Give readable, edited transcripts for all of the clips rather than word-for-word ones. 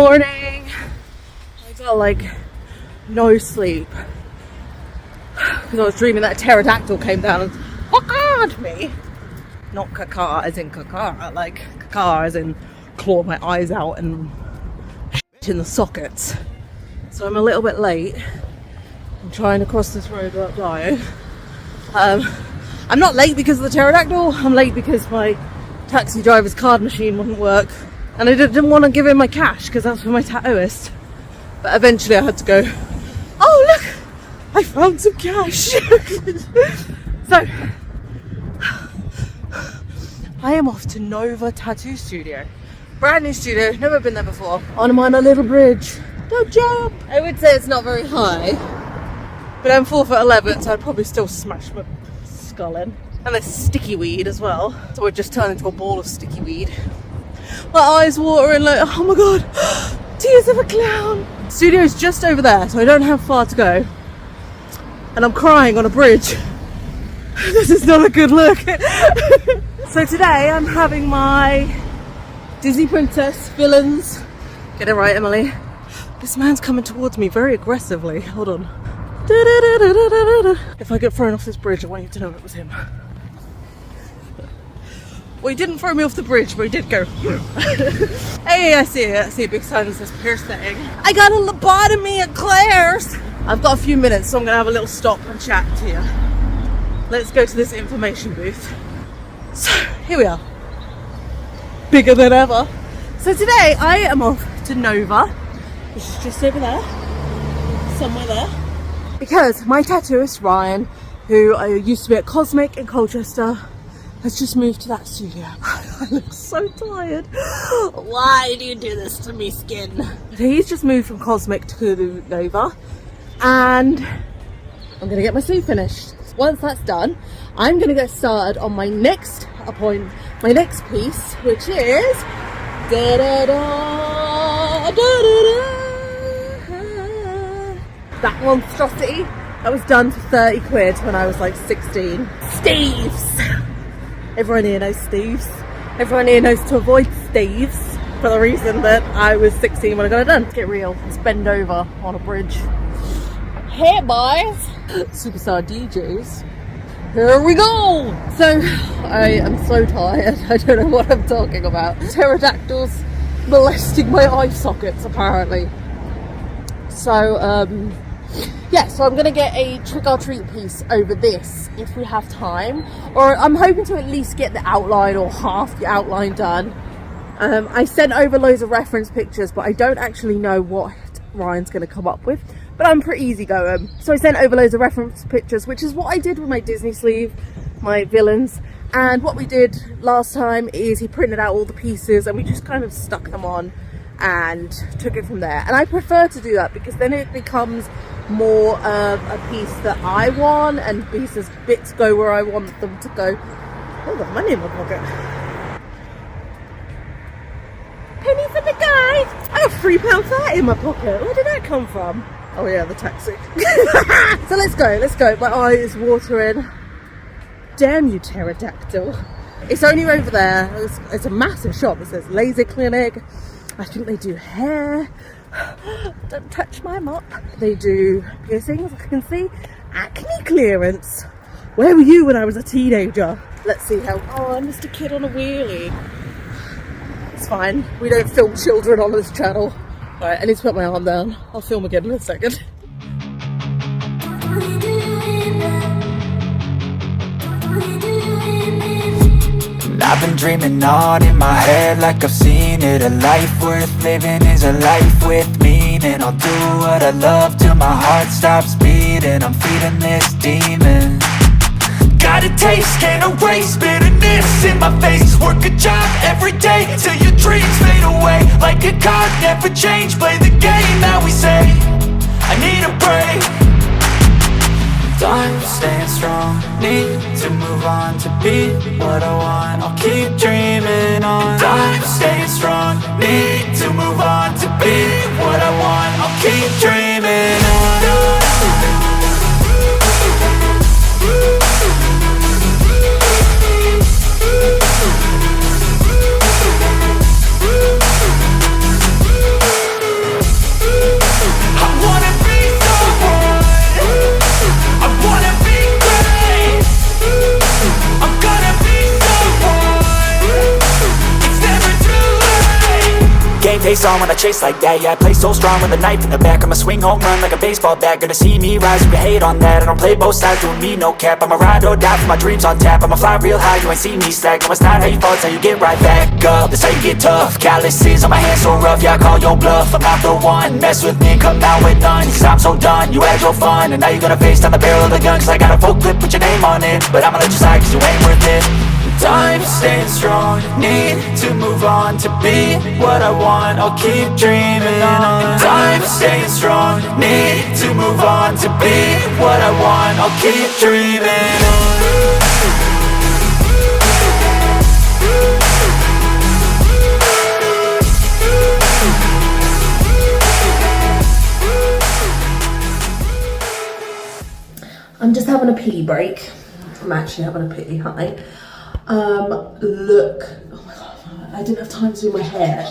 morning. I got like no sleep because I was dreaming that a pterodactyl came down and cacared me. Not caca as in caca, like caca as in claw my eyes out and shit in the sockets. So I'm a little bit late. I'm trying to cross this road without dying. I'm not late because of the pterodactyl. I'm late because my taxi driver's card machine wouldn't work. And I didn't want to give him my cash because that's for my tattooist. But eventually I had to go, oh look, I found some cash. So, I am off to Nova Tattoo Studio. Brand new studio, never been there before. I'm on a little bridge. Don't jump! I would say it's not very high, but I'm 4'11", so I'd probably still smash my skull in. And there's sticky weed as well. So we've just turned into a ball of sticky weed. My eyes watering like, oh my god, tears of a clown. Studio's just over there, so I don't have far to go. And I'm crying on a bridge. This is not a good look. So today I'm having my Disney Princess villains. Get it right, Emily. This man's coming towards me very aggressively. Hold on. If I get thrown off this bridge, I want you to know it was him. Well, he didn't throw me off the bridge, but he did go. Hey, I see it. I see a big sign that says piercing. I got a lobotomy at Claire's. I've got a few minutes, so I'm going to have a little stop and chat to you. Let's go to this information booth. So, here we are. Bigger than ever. So today, I am off to Nova, which is just over there. Somewhere there. Because my tattooist, Ryan, who used to be at Cosmic in Colchester, has just moved to that studio. I look so tired. Why do you do this to me, skin? He's just moved from Cosmic to Nova, and I'm gonna get my sleeve finished. Once that's done, I'm gonna get started on my next appointment, my next piece, which is that monstrosity that was done for 30 quid when I was like 16. Steves! Everyone here knows Steves. Everyone here knows to avoid Steves for the reason that I was 16 when I got it done. Let's get real. Let's bend over on a bridge. Hey boys! Superstar DJs. Here we go! So, I am so tired. I don't know what I'm talking about. Pterodactyls molesting my eye sockets, apparently. So, yeah, so I'm going to get a trick-or-treat piece over this if we have time. Or I'm hoping to at least get the outline or half the outline done. I sent over loads of reference pictures, but I don't actually know what Ryan's going to come up with. But I'm pretty easygoing. So I sent over loads of reference pictures, which is what I did with my Disney sleeve, my villains. And what we did last time is he printed out all the pieces and we just kind of stuck them on and took it from there. And I prefer to do that because then it becomes more of a piece that I want, and bits go where I want them to go. Oh, I've got money in my pocket. Penny for the guy. I got £3.30 in my pocket. Where did that come from? Oh yeah, the taxi. So let's go. My eye is watering. Damn you, pterodactyl. It's only over there. It's a massive shop. It says laser clinic. I think they do hair. Don't touch my mop. They do piercings, I can see. Acne clearance. Where were you when I was a teenager? Let's see how. Oh, I missed a kid on a wheelie. It's fine. We don't film children on this channel. Alright, I need to put my arm down. I'll film again in a second. I've been dreaming on in my head like I've seen it. A life worth living is a life with meaning. I'll do what I love till my heart stops beating. I'm feeding this demon. Got a taste, can't erase bitterness in my face. Work a job every day till your dreams fade away. Like a card, never change, play the game that we say. I need a break. I'm staying strong, need to move on to be what I want. I'll keep dreaming on. I'm staying strong, need to move on to be what I want. I'll keep dreaming on. face on when I chase like that. Yeah, I play so strong with a knife in the back. I'ma swing home run like a baseball bat. Gonna see me rise, you can hate on that. I don't play both sides, doing me no cap. I'ma ride or die for my dreams on tap. I'ma fly real high, you ain't see me slack. No, it's not how you fall, it's how you get right back up. That's how you get tough. Calluses on my hands so rough, yeah, I call your bluff. I'm not the one, mess with me, come out with none. Cause I'm so done, you had your fun. And now you're gonna face down the barrel of the gun. Cause I got a full clip, put your name on it. But I'ma let you slide cause you ain't worth it. Time staying strong, need to move on. To be what I want, I'll keep dreaming on. Time staying strong, need to move on. To be what I want, I'll keep dreaming on. I'm just having a pee break. I'm actually having a pee, hi. Look, oh my god, I didn't have time to do my hair.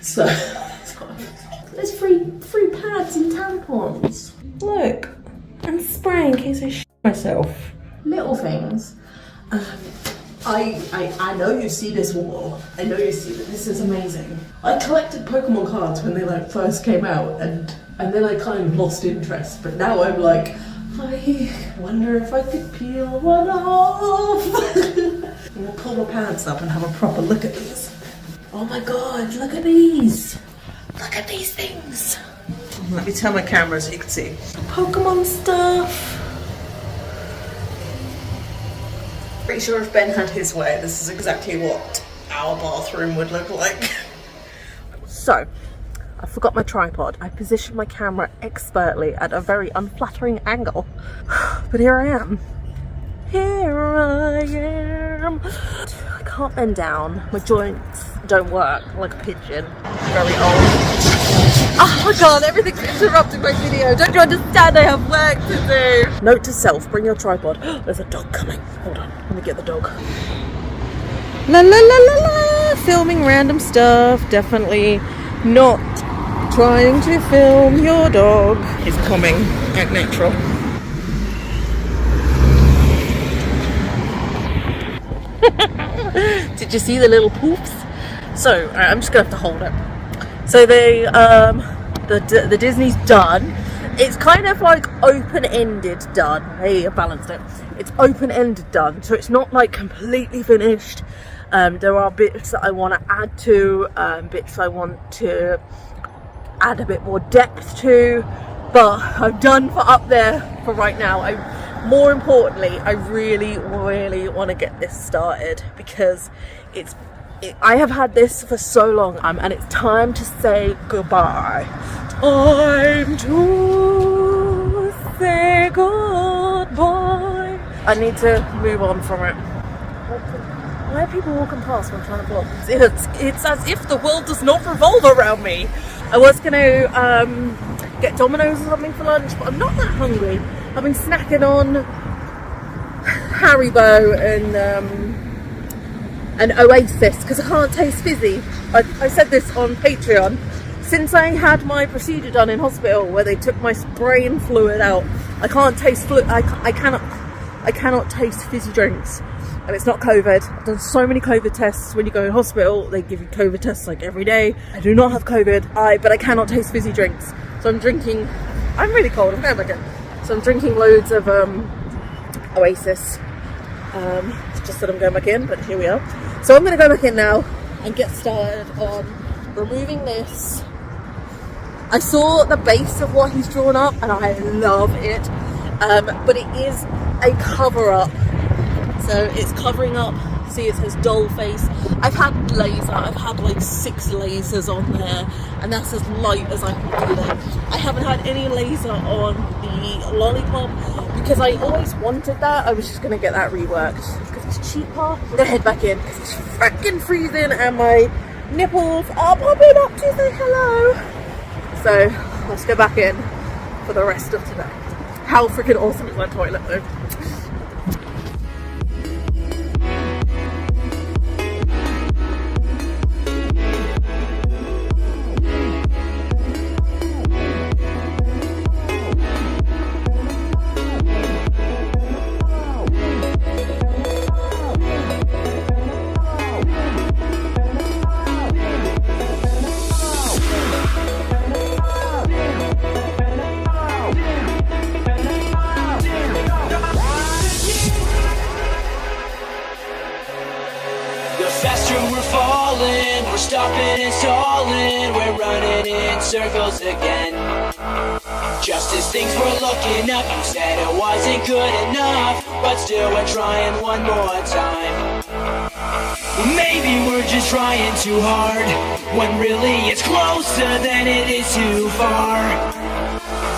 So there's free pads and tampons. Look, and spray in case I shit myself. Little things. I know you see this wall. I know you see that this is amazing. I collected Pokemon cards when they like first came out, and then I kind of lost interest. But now I'm like, I wonder if I could peel one off. I'm gonna pull my pants up and have a proper look at these. Oh my god, look at these. Look at these things. Let me turn my camera so you can see. Pokemon stuff. Pretty sure if Ben had his way, this is exactly what our bathroom would look like. So, I forgot my tripod. I positioned my camera expertly at a very unflattering angle. But here I am. I can't bend down. My joints don't work like a pigeon. Very old. Oh my god, everything's interrupting my video. Don't you understand? I have work to do. Note to self, bring your tripod. There's a dog coming. Hold on, let me get the dog. La la la la la. Filming random stuff. Definitely not trying to film your dog. He's coming at natural. Did you see the little poops? So I'm just gonna have to hold it. So the Disney's done. It's kind of like open-ended done. Hey, I balanced it. It's open-ended done, so it's not like completely finished. There are bits that I want to add to, bits I want to add a bit more depth to, but I'm done for up there for right now. More importantly, I really want to get this started because I have had this for so long, and it's time to say goodbye. Time to say goodbye. I need to move on from it. Why are people walking past when I'm trying to vlog? It's as if the world does not revolve around me. I was going to get Domino's or something for lunch, but I'm not that hungry. I've been snacking on Haribo and Oasis because I can't taste fizzy. I said this on Patreon. Since I had my procedure done in hospital where they took my brain fluid out, I can't taste I cannot taste fizzy drinks. And it's not COVID. I've done so many COVID tests. When you go in hospital, they give you COVID tests like every day. I do not have COVID, but I cannot taste fizzy drinks. So I'm drinking, I'm really cold, I'm going back in. So I'm drinking loads of Oasis. It's just that I'm going back in, but here we are. So I'm going to go back in now and get started on removing this. I saw the base of what he's drawn up and I love it. But it is a cover-up. So it's covering up, see it says doll face. I've had laser, I've had like 6 lasers on there, and that's as light as I can do them. I haven't had any laser on the lollipop because I always wanted that. I was just gonna get that reworked because it's cheaper. I'm gonna head back in because it's freaking freezing and my nipples are popping up to say hello. So let's go back in for the rest of today. How freaking awesome is that toilet though? stopping and stalling, we're running in circles again. Just as things were looking up, you said it wasn't good enough, but still we're trying one more time. Maybe we're just trying too hard, when really it's closer than it is too far.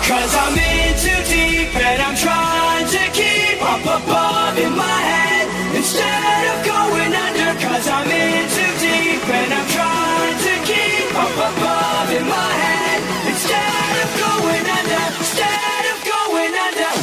Cause I'm in too deep and I'm trying to keep up above in my head instead of going under. Cause I'm in too deep and I'm trying to keep up above in my head instead of going under, instead of going under.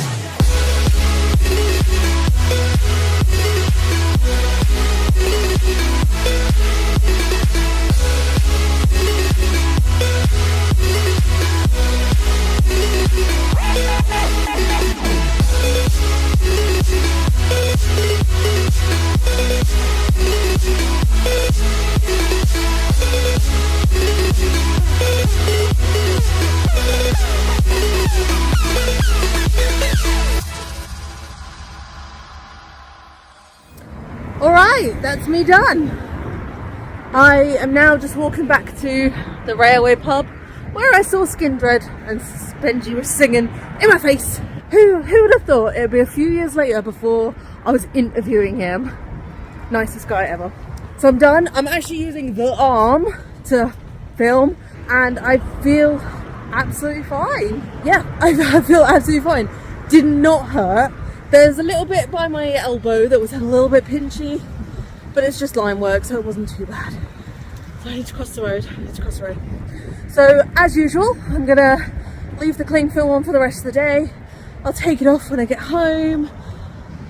Alright, that's me done. I am now just walking back to the railway pub where I saw Skindred and Benji was singing in my face. Who would have thought it would be a few years later before I was interviewing him. Nicest guy ever. So I'm done. I'm actually using the arm to film and I feel absolutely fine. Yeah, I feel absolutely fine. Did not hurt. There's a little bit by my elbow that was a little bit pinchy, but it's just line work, so it wasn't too bad. So I need to cross the road. So as usual, I'm gonna leave the cling film on for the rest of the day. I'll take it off when I get home.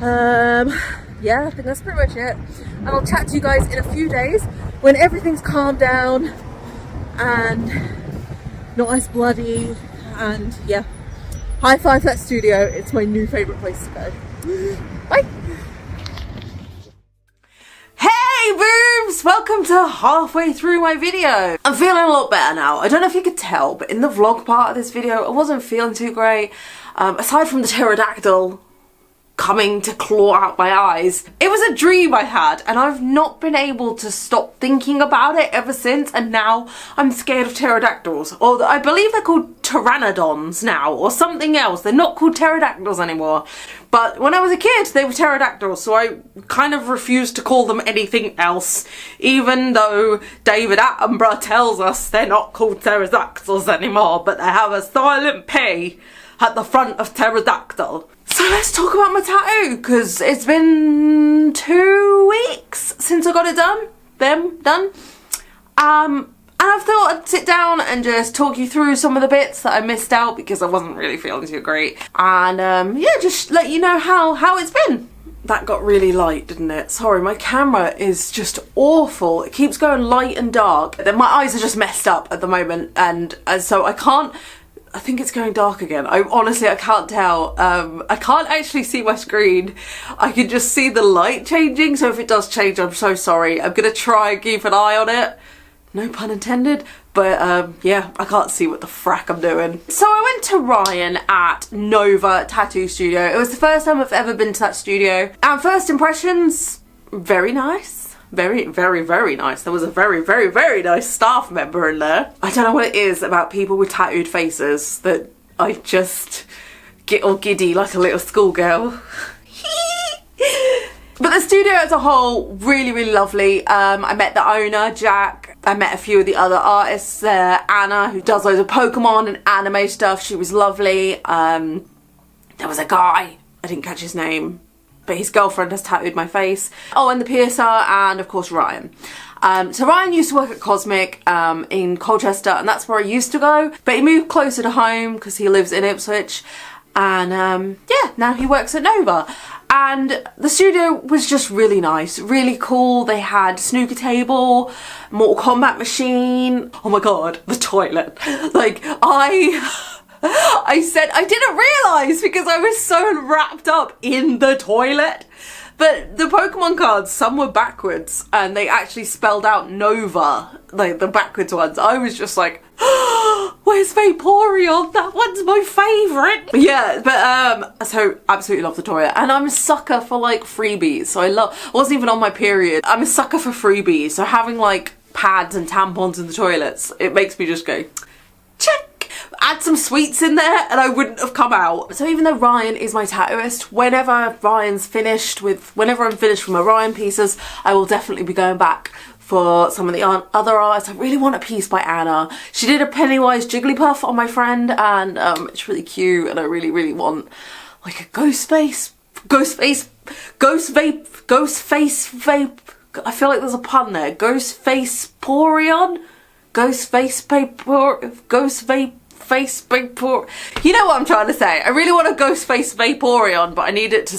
Yeah, I think that's pretty much it. And I'll chat to you guys in a few days when everything's calmed down and not as bloody. And yeah, high five that studio. It's my new favourite place to go. Bye. Hey boobs! Welcome to halfway through my video. I'm feeling a lot better now. I don't know if you could tell, but in the vlog part of this video, I wasn't feeling too great. Aside from the pterodactyl coming to claw out my eyes, it was a dream I had and I've not been able to stop thinking about it ever since, and now I'm scared of pterodactyls. Or I believe they're called pteranodons now or something else. They're not called pterodactyls anymore. But when I was a kid they were pterodactyls, so I kind of refused to call them anything else, even though David Attenborough tells us they're not called pterodactyls anymore, but they have a silent P at the front of pterodactyl. So let's talk about my tattoo, because it's been 2 weeks since I got it done. And I thought I'd sit down and just talk you through some of the bits that I missed out because I wasn't really feeling too great. And yeah, just let you know how it's been. That got really light, didn't it? Sorry, my camera is just awful. It keeps going light and dark. Then my eyes are just messed up at the moment, and so I can't. I think it's going dark again. Honestly, I can't tell. I can't actually see my screen. I can just see the light changing, so if it does change, I'm so sorry. I'm gonna try and keep an eye on it. No pun intended. But yeah, I can't see what the frack I'm doing. So I went to Ryan at Nova Tattoo Studio. It was the first time I've ever been to that studio. And first impressions, very nice. Very, very, very nice. There was a very, very, very nice staff member in there. I don't know what it is about people with tattooed faces that I just get all giddy like a little schoolgirl. But the studio as a whole, really, really lovely. I met the owner, Jack. I met a few of the other artists there. Anna, who does loads of Pokemon and anime stuff. She was lovely. There was a guy, I didn't catch his name, but his girlfriend has tattooed my face. Oh, and the piercer, and of course Ryan. So Ryan used to work at Cosmic in Colchester, and that's where I used to go. But he moved closer to home because he lives in Ipswich. And yeah, now he works at Nova. And the studio was just really nice, really cool. They had snooker table, Mortal Kombat machine. Oh my god, the toilet. Like, I said I didn't realise because I was so wrapped up in the toilet. But the Pokemon cards, some were backwards and they actually spelled out Nova, like the backwards ones. I was just like, oh, where's Vaporeon? That one's my favourite. Yeah, but so absolutely love the toilet. And I'm a sucker for like freebies. So I wasn't even on my period. I'm a sucker for freebies. So having like pads and tampons in the toilets. It makes me just go, check. Add some sweets in there and I wouldn't have come out. So even though Ryan is my tattooist, whenever I'm finished with my Ryan pieces, I will definitely be going back for some of the other artists. I really want a piece by Anna. She did a Pennywise Jigglypuff on my friend, and it's really cute, and I really want like a ghost face vape. I feel like there's a pun there. Ghost face Porion? Ghost face paper, ghost vape face vapor. You know what I'm trying to say. I really want a ghost face Vaporeon, but I need it to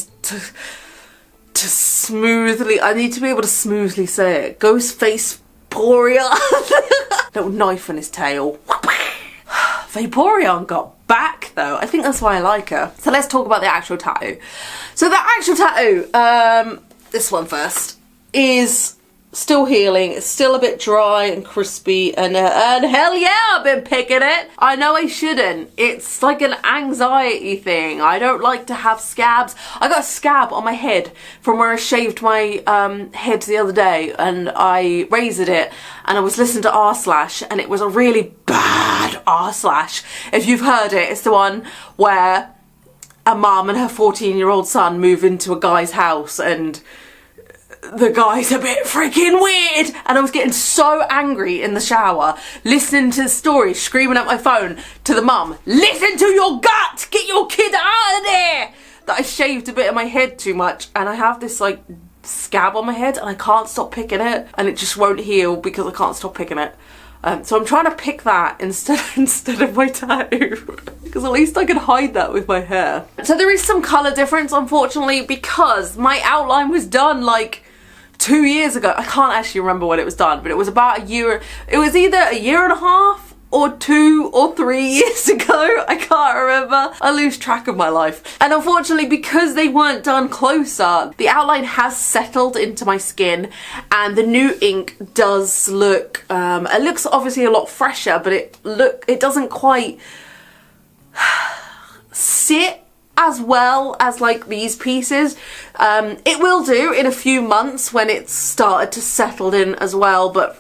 smoothly, I need to be able to smoothly say it. Ghost face Porion. Little knife in his tail. Vaporeon got back though. I think that's why I like her. So let's talk about the actual tattoo. So the actual tattoo, this one first, is still healing. It's still a bit dry and crispy, and hell yeah, I've been picking it. I know I shouldn't. It's like an anxiety thing. I don't like to have scabs. I got a scab on my head from where I shaved my head the other day, and I razored it, and I was listening to R/Slash, and it was a really bad R/Slash. If you've heard it, it's the one where a mum and her 14-year-old son move into a guy's house, and the guy's a bit freaking weird, and I was getting so angry in the shower, listening to the story, screaming at my phone to the mum, listen to your gut, get your kid out of there, that I shaved a bit of my head too much, and I have this like scab on my head and I can't stop picking it, and it just won't heal because I can't stop picking it. So I'm trying to pick that instead of my tattoo, because at least I can hide that with my hair. So there is some colour difference, unfortunately, because my outline was done like 2 years ago. I can't actually remember when it was done, but it was about a year. It was either a year and a half or 2 or 3 years ago. I can't remember. I lose track of my life. And unfortunately, because they weren't done closer, the outline has settled into my skin, and the new ink does look, it looks obviously a lot fresher, but it doesn't quite sit as well as like these pieces. It will do in a few months when it's started to settle in as well, but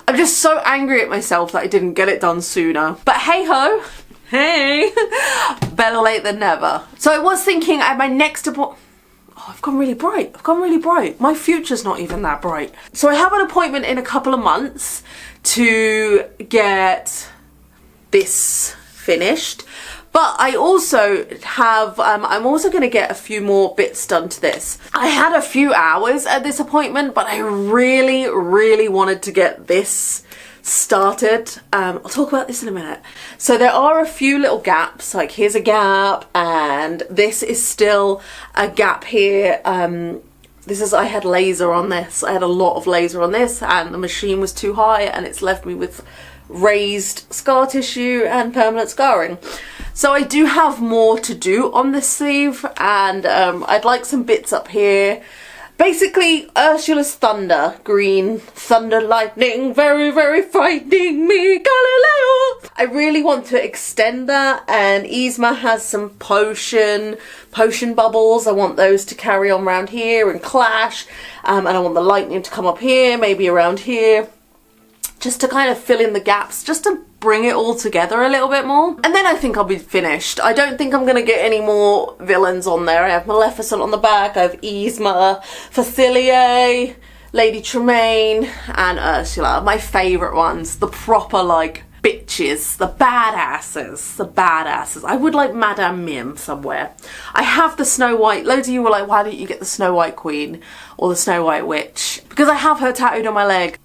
I'm just so angry at myself that I didn't get it done sooner. But hey ho, hey, better late than never. So I was thinking at my next appointment, I've gone really bright. My future's not even that bright. So I have an appointment in a couple of months to get this finished. But I also have, I'm also going to get a few more bits done to this. I had a few hours at this appointment, but I really wanted to get this started. I'll talk about this in a minute. So there are a few little gaps, like here's a gap, and this is still a gap here. I had laser on this. I had a lot of laser on this, and the machine was too high, and it's left me with raised scar tissue and permanent scarring. So I do have more to do on this sleeve, and I'd like some bits up here. Basically, Ursula's thunder, green, thunder, lightning, very frightening me, Galileo. I really want to extend that, and Yzma has some potion bubbles. I want those to carry on around here and clash, and I want the lightning to come up here, maybe around here, just to kind of fill in the gaps, just to bring it all together a little bit more. And then I think I'll be finished. I don't think I'm gonna get any more villains on there. I have Maleficent on the back, I have Yzma, Facilier, Lady Tremaine, and Ursula. My favourite ones, the proper like bitches, the badasses. I would like Madame Mim somewhere. I have the Snow White. Loads of you were like, why don't you get the Snow White Queen or the Snow White Witch? Because I have her tattooed on my leg.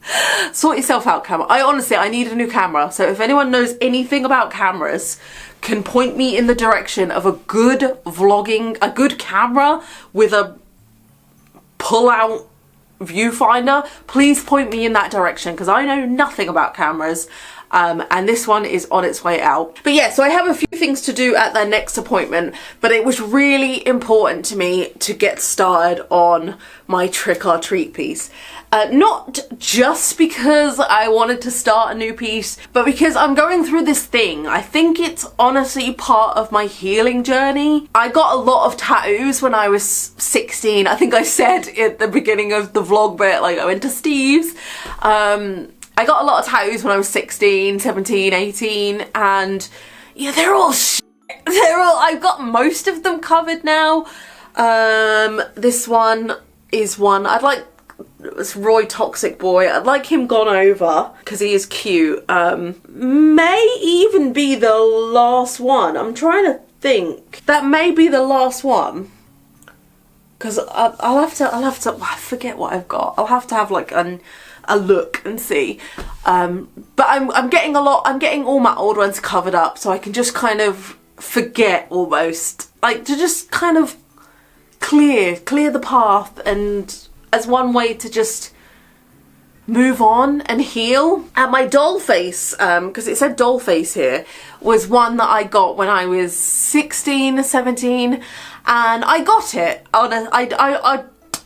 Sort yourself out, camera. I need a new camera. So if anyone knows anything about cameras, can point me in the direction of a good camera with a pull-out viewfinder, please point me in that direction, because I know nothing about cameras. and this one is on its way out. But yeah, so I have a few things to do at their next appointment, but it was really important to me to get started on my trick or treat piece. Not just because I wanted to start a new piece, but because I'm going through this thing. I think it's honestly part of my healing journey. I got a lot of tattoos when I was 16. I think I said at the beginning of the vlog bit, like I went to Steve's. I got a lot of tattoos when I was 16, 17, 18, and yeah, they're all I've got most of them covered now. This one is one I'd like. It's Roy Toxic Boy. I'd like him gone over because he is cute. May even be the last one. I'm trying to think. That may be the last one. Because I'll have to, I forget what I've got. I'll have to have like a look and see. But I'm getting all my old ones covered up so I can just kind of forget almost. Like to just kind of clear the path, and as one way to just move on and heal. And my doll face, because it said doll face here, was one that I got when I was 16, 17, and I got it on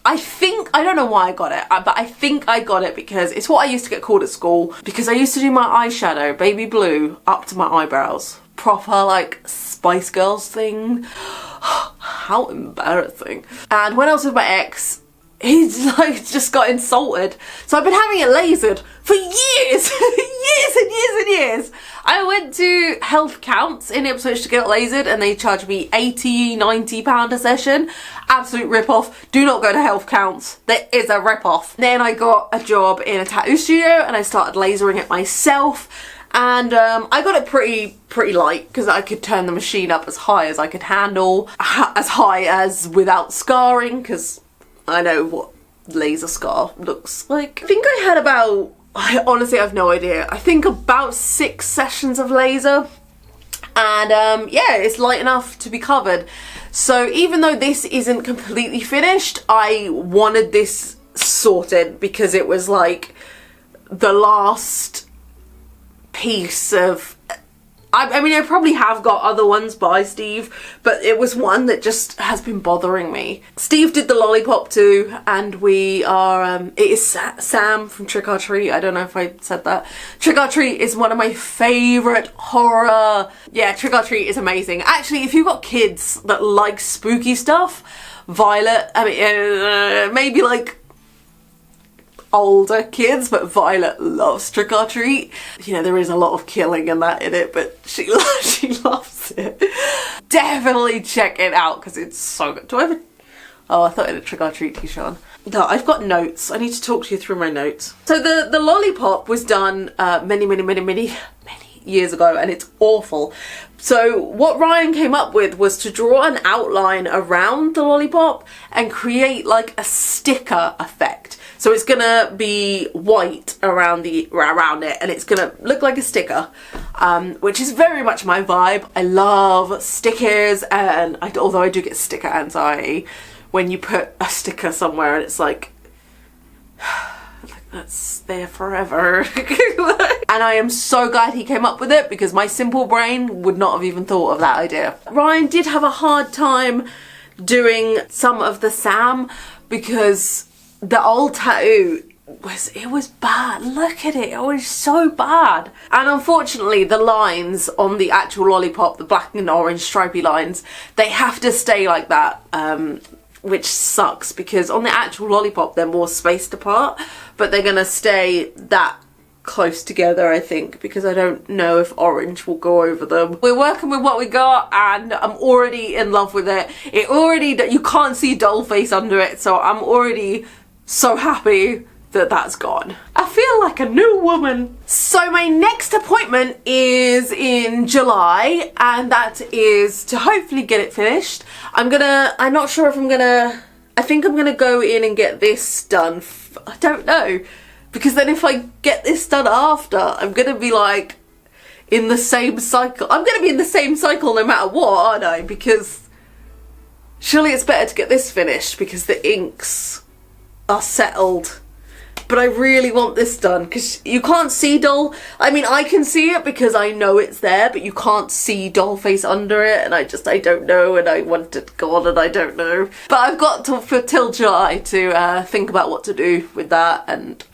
I think, I don't know why I got it, but I think I got it because it's what I used to get called at school, because I used to do my eyeshadow baby blue up to my eyebrows. Proper like Spice Girls thing. How embarrassing. And when I was with my ex, he's like just got insulted. So I've been having it lasered for years. Years and years and years. I went to Health Counts in Ipswich to get it lasered and they charged me £80, £90 a session. Absolute rip-off. Do not go to Health Counts. There is a rip-off. Then I got a job in a tattoo studio and I started lasering it myself. And I got it pretty light because I could turn the machine up as high as I could handle. As high as without scarring, because I know what laser scar looks like. I think I had about, I honestly have no idea, I think about 6 sessions of laser, and yeah, it's light enough to be covered. So even though this isn't completely finished, I wanted this sorted because it was like the last piece of, I mean I probably have got other ones by Steve, but it was one that just has been bothering me. Steve did the lollipop too, and we are, it is Sam from Trick or Treat. I don't know if I said that. Trick or Treat is one of my favourite horror. Yeah, Trick or Treat is amazing. Actually, if you've got kids that like spooky stuff, Violet, I mean, maybe like older kids, but Violet loves Trick or Treat. You know, there is a lot of killing and that in it, but she loves it. Definitely check it out because it's so good. Do I have a, oh, I thought I had a Trick or Treat t-shirt on. No, I've got notes. I need to talk to you through my notes. So the lollipop was done many years ago, and it's awful. So what Ryan came up with was to draw an outline around the lollipop and create like a sticker effect. So it's gonna be white around it, and it's gonna look like a sticker, which is very much my vibe. I love stickers, and although I do get sticker anxiety when you put a sticker somewhere and it's like that's there forever. And I am so glad he came up with it because my simple brain would not have even thought of that idea. Ryan did have a hard time doing some of the Sam because the old tattoo was bad. Look at it, it was so bad. And unfortunately the lines on the actual lollipop, the black and orange stripy lines, they have to stay like that, which sucks because on the actual lollipop they're more spaced apart, but they're gonna stay that close together, I think, because I don't know if orange will go over them. We're working with what we got and I'm already in love with it. It already, you can't see doll face under it, so I'm already so happy that that's gone. I feel like a new woman. So my next appointment is in July, and that is to hopefully get it finished. I'm not sure if I think I'm gonna go in and get this done. I don't know, because then if I get this done after, I'm gonna be like in the same cycle. I'm gonna be in the same cycle no matter what, aren't I? Because surely it's better to get this finished because the inks are settled But I really want this done because you can't see doll. I mean, I can see it because I know it's there, but you can't see doll face under it, and I don't know, and I want it gone, and I don't know. But I've got till July to think about what to do with that, and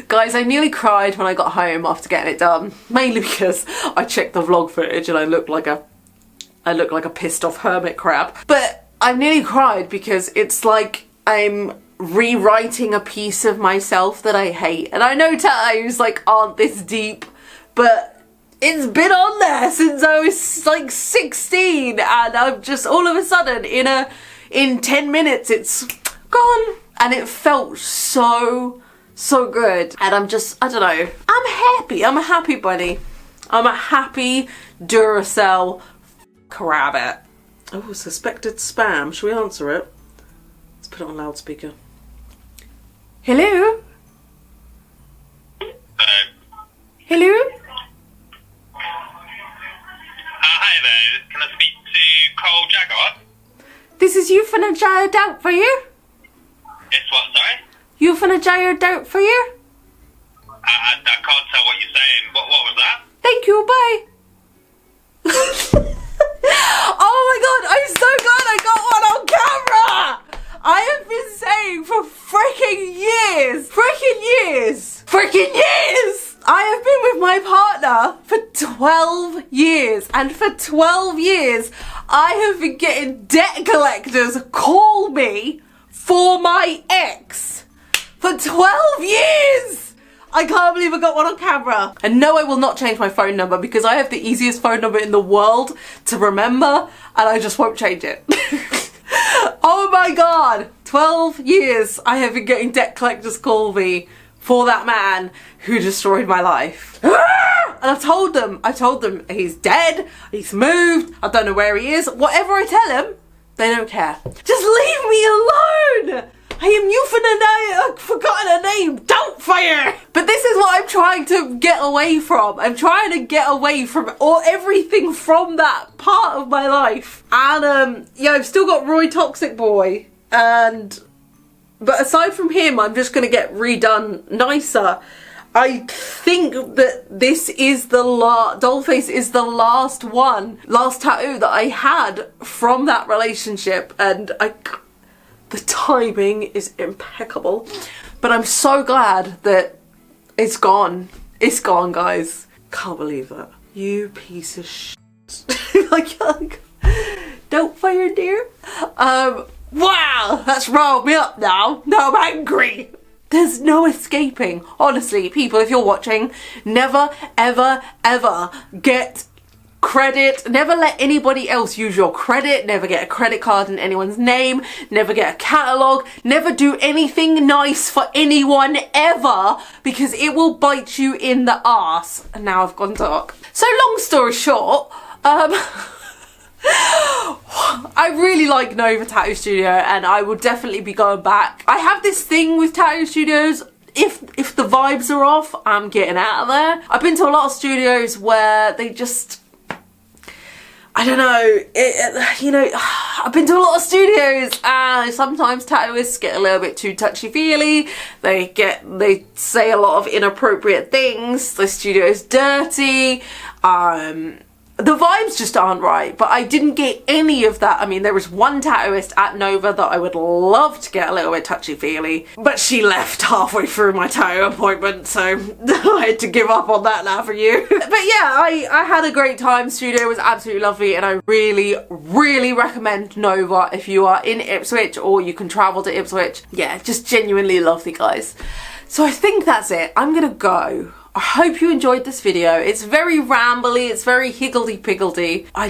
guys, I nearly cried when I got home after getting it done, mainly because I checked the vlog footage and I look like a pissed off hermit crab. But I nearly cried because it's like I'm rewriting a piece of myself that I hate. And I know tattoos like aren't this deep, but it's been on there since I was like 16, and I'm just all of a sudden in 10 minutes it's gone, and it felt so good. And I'm just, I don't know, I'm a happy bunny. I'm a happy Duracell rabbit. Oh, suspected spam. Should we answer it? Let's put it on loudspeaker. Hello? Hello? Hi there. Can I speak to Cole Jaguar? This is Euthanagired out for you. It's what, sorry? Euthanagired out for you. I can't tell what you're saying. What was that? Thank you, bye. Oh my god, I'm so glad I got one on camera! I have been saying for freaking years! I have been with my partner for 12 years, and for 12 years I have been getting debt collectors call me for my ex. For 12 years! I can't believe I got one on camera. And no, I will not change my phone number because I have the easiest phone number in the world to remember, and I just won't change it. Oh my god, 12 years I have been getting debt collectors call me for that man who destroyed my life. And I told them he's dead, he's moved, I don't know where he is. Whatever I tell them, they don't care. Just leave me alone! I am Euphanagied, I've forgotten her name, Doubtfire! But this is what I'm trying to get away from. I'm trying to get away from everything from that part of my life. And yeah, I've still got Roy Toxic Boy, but aside from him, I'm just gonna get redone nicer. I think that this is Dollface is the last tattoo that I had from that relationship, and the timing is impeccable. But I'm so glad that it's gone. It's gone, guys. Can't believe that. You piece of shit. like, don't fire, dear. Wow, that's riled me up now. Now I'm angry. There's no escaping. Honestly, people, if you're watching, never, ever, ever get credit. Never let anybody else use your credit. Never get a credit card in anyone's name. Never get a catalogue. Never do anything nice for anyone ever, because it will bite you in the arse. And now I've gone dark. So long story short, I really like Nova Tattoo Studio, and I will definitely be going back. I have this thing with tattoo studios. If the vibes are off, I'm getting out of there. I've been to a lot of studios where they just, I don't know, you know, I've been to a lot of studios and sometimes tattooists get a little bit too touchy-feely. They say a lot of inappropriate things. The studio's dirty. The vibes just aren't right, but I didn't get any of that. I mean, there was one tattooist at Nova that I would love to get a little bit touchy-feely, but she left halfway through my tattoo appointment, so I had to give up on that now for you. But yeah, I had a great time. Studio was absolutely lovely, and I really, really recommend Nova if you are in Ipswich or you can travel to Ipswich. Yeah, just genuinely lovely, guys. So I think that's it. I'm gonna go. I hope you enjoyed this video. It's very rambly, it's very higgledy-piggledy. I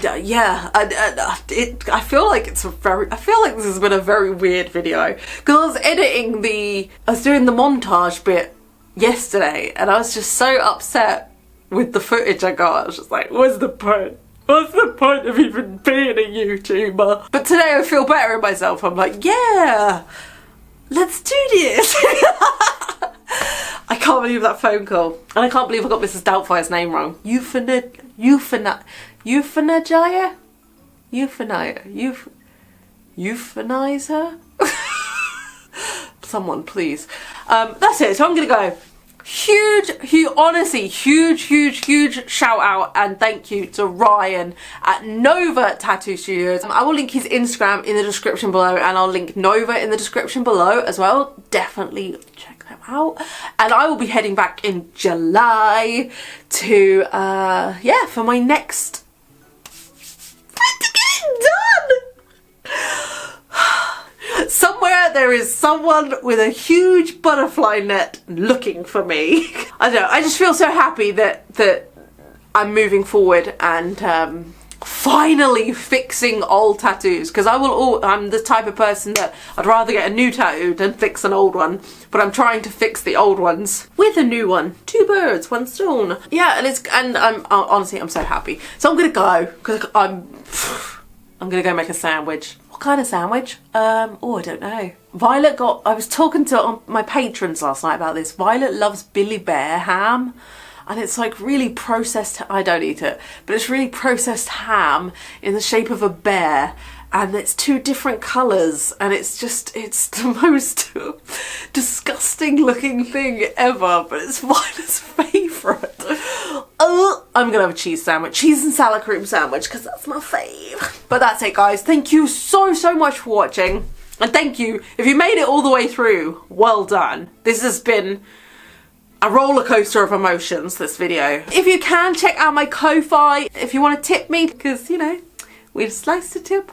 feel like this has been a very weird video. Because I was doing the montage bit yesterday, and I was just so upset with the footage I got. I was just like, what's the point? What's the point of even being a YouTuber? But today I feel better in myself. I'm like, yeah, let's do this. I can't believe that phone call. And I can't believe I got Mrs. Doubtfire's name wrong. Euthanize her? someone, please. That's it. So I'm gonna go. Honestly, huge shout out and thank you to Ryan at Nova Tattoo Studios. I will link his Instagram in the description below, and I'll link Nova in the description below as well. Definitely check them out. And I will be heading back in July to yeah, for my next to get it done. Somewhere there is someone with a huge butterfly net looking for me. I don't know, I just feel so happy that I'm moving forward and finally fixing old tattoos, because I'm the type of person that I'd rather get a new tattoo than fix an old one, but I'm trying to fix the old ones with a new one. 2 birds, 1 stone. Yeah, and I'm honestly, I'm so happy. So I'm gonna go, because I'm gonna go make a sandwich. What kind of sandwich? Oh, I don't know. Violet I was talking to my patrons last night about this. Violet loves Billy Bear ham, and it's like really processed, I don't eat it, but it's really processed ham in the shape of a bear, and it's 2 different colours, and it's the most disgusting looking thing ever, but it's Violet's favourite. I'm gonna have a cheese sandwich, cheese and salad cream sandwich, because that's my fave. But that's it, guys. Thank you so much for watching, and thank you if you made it all the way through. Well done. This has been a roller coaster of emotions, this video. If you can, check out my Ko-Fi if you want to tip me, because you know, we'd slice the tip.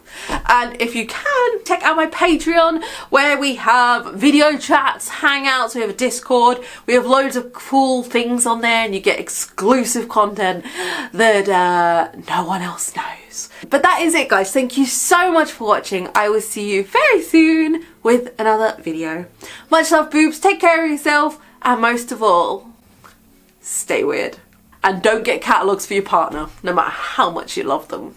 And if you can, check out my Patreon, where we have video chats, hangouts, we have a Discord, we have loads of cool things on there, and you get exclusive content that no one else knows. But that is it, guys. Thank you so much for watching. I will see you very soon with another video. Much love, boobs. Take care of yourself, and most of all, stay weird. And don't get catalogues for your partner, no matter how much you love them.